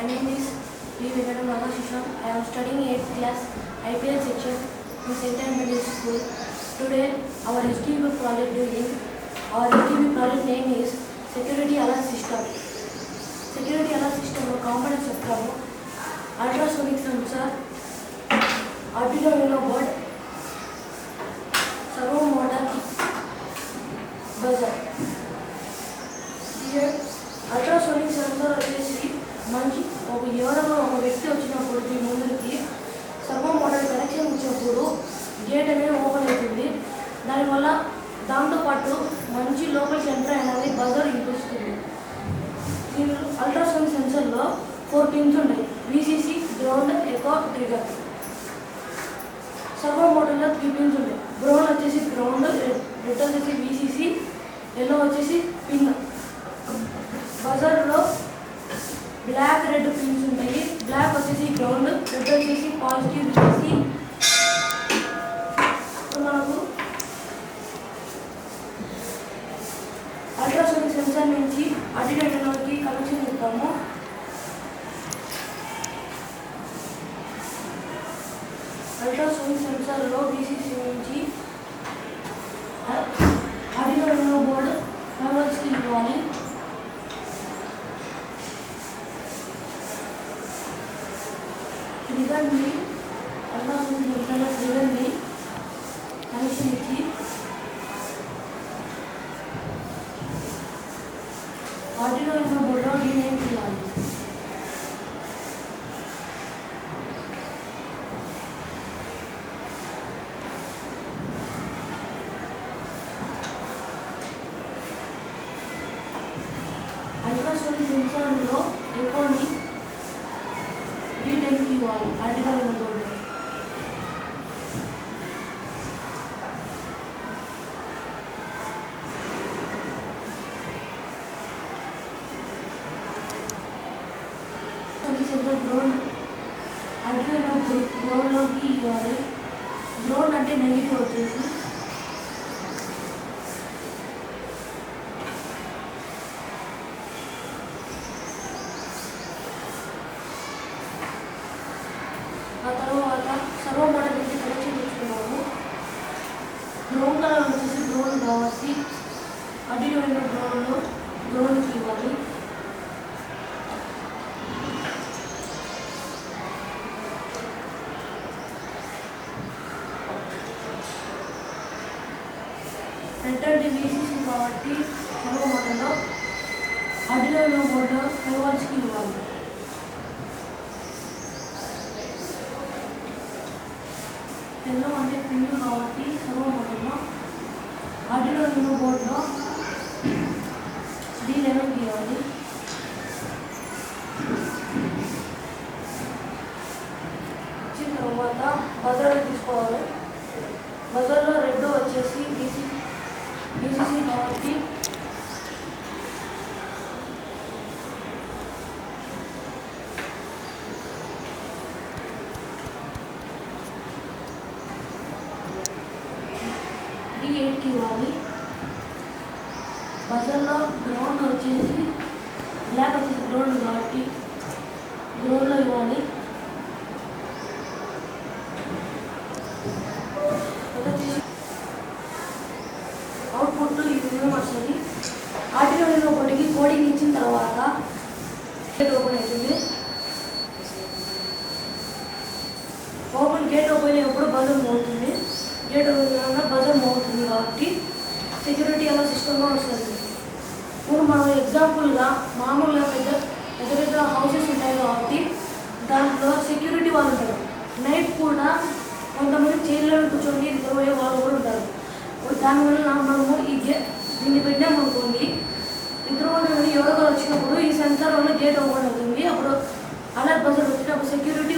My name is I am studying 8th class IPL section in St.Antony school. Today, our HTV project name is Security Alert System. Security Alert System components of ultrasonic sensor, Arduino board, servo motor, buzzer. Here, ultrasonic sensor వచ్చేసి మంచి ఎవరైనా ఒక వ్యక్తి వచ్చినప్పుడు ఈ ముందుకి servo motor connection ఇచ్చినప్పుడు gate అనేది ఓపెన్ అవుతుంది. దానివల్ల దాంతోపాటు మంచి లోపల సెంటర్ అనేది బజర్ వినిపిస్తుంది. ఈ అల్ట్రాసౌండ్ సెన్సర్లో 4 పిన్స్ ఉంటాయి. VCC, ground, echo, trigger. Servo మోటార్లో 3 పిన్స్ ఉంటాయి. బ్రౌన్ వచ్చేసి గ్రౌండ్, రెడ్ వచ్చేసి విసిసి, ఎల్లో వచ్చేసి పిన్. బజర్లో బ్లాక్, రెడ్ పిన్స్ ఉంటాయి. బ్లాక్ వచ్చేసి గ్రౌండ్, రెడ్ వచ్చేసి పాజిటివ్ విసిసి. మనకు అల్ట్రాసౌండ్ సెన్సార్ నుంచి ఆర్డినోకి కనెక్షన్ ఇస్తాము. అల్ట్రాసౌండ్ సెన్సార్లో విసిసి నుంచి ఆర్డినో బోర్డు కన్వర్ట్స్కి ఇవ్వాలి. ట్రిగర్ని అల్ట్రాసౌండ్ సెన్సార్లో ట్రిగర్ని కనెక్షన్ ఇచ్చి ఆర్డినో బోర్డులో రీనేమ్ చేయాలి. అల్ట్రాసౌండ్ సెన్సార్లో ఎకోని రీనేమ్ ఇవ్వాలి ఆర్డినో బోర్డు. గ్రౌండ్ ఆర్డినో గ్రౌండ్లోకి ఇవ్వాలి. గ్రౌండ్ అంటే నెగిటివ్ వచ్చేసి ఆ తర్వాత సర్వో మోటార్ నుంచి కనెక్షన్ ఇచ్చుకున్నాము. బ్రౌన్ కలర్ వచ్చేసి గ్రౌండ్ కాబట్టి ఆర్డినో గ్రౌండ్కి ఇవ్వాలి. రెడ్ విసిసి కాబట్టి సర్వో మోటార్లో ఆర్డినో బోర్డు కన్వర్ట్స్కి ఇవ్వాలి. ఎల్లో అంటే పిన్ కాబట్టి సర్వో మోటార్లో ఆర్డినో బోర్డులో D11 ఇవ్వాలి. ఇచ్చిన తర్వాత బజర్ తీసుకోవాలి. బజర్లో రెడ్ వచ్చేసి విసిసి కాబట్టి D8 ఇవ్వాలి. బజర్లో గ్రౌండ్ వచ్చేసి బ్లాక్ వచ్చేసి గ్రౌండ్ కాబట్టి గ్రౌండ్లో ఇవ్వాలి. అవుట్పుట్ ఈ విధంగా వస్తుంది. ఆర్డినో బోర్డుకి కోడింగ్ ఇచ్చిన తర్వాత గేట్ ఓపెన్ అవుతుంది. గేట్ ఓపెన్ అయినప్పుడు బజర్ మోగుతుంది. గేట్ ఓపెన్ బజర్ మోగుతుంది కాబట్టి సెక్యూరిటీ అలా సిస్టమ్గా వస్తుంది. ఇప్పుడు మనం ఎగ్జాంపుల్గా మామూలుగా పెద్ద హౌసెస్ ఉంటాయి కాబట్టి దాంట్లో సెక్యూరిటీ వాళ్ళు ఉంటారు. నైట్ కూడా కొంతమంది చైర్లో కూర్చొని నిద్రపోయే వాళ్ళు కూడా ఉంటారు. దానివల్ల మనము దీన్ని పెట్టామనుకోండి, నిద్రపోయిన ఎవరో వచ్చినప్పుడు ఈ సెన్సార్ వల్ల గేట్ ఓపెన్ అవుతుంది. అప్పుడు అలర్ట్ బజర్ వచ్చినప్పుడు సెక్యూరిటీ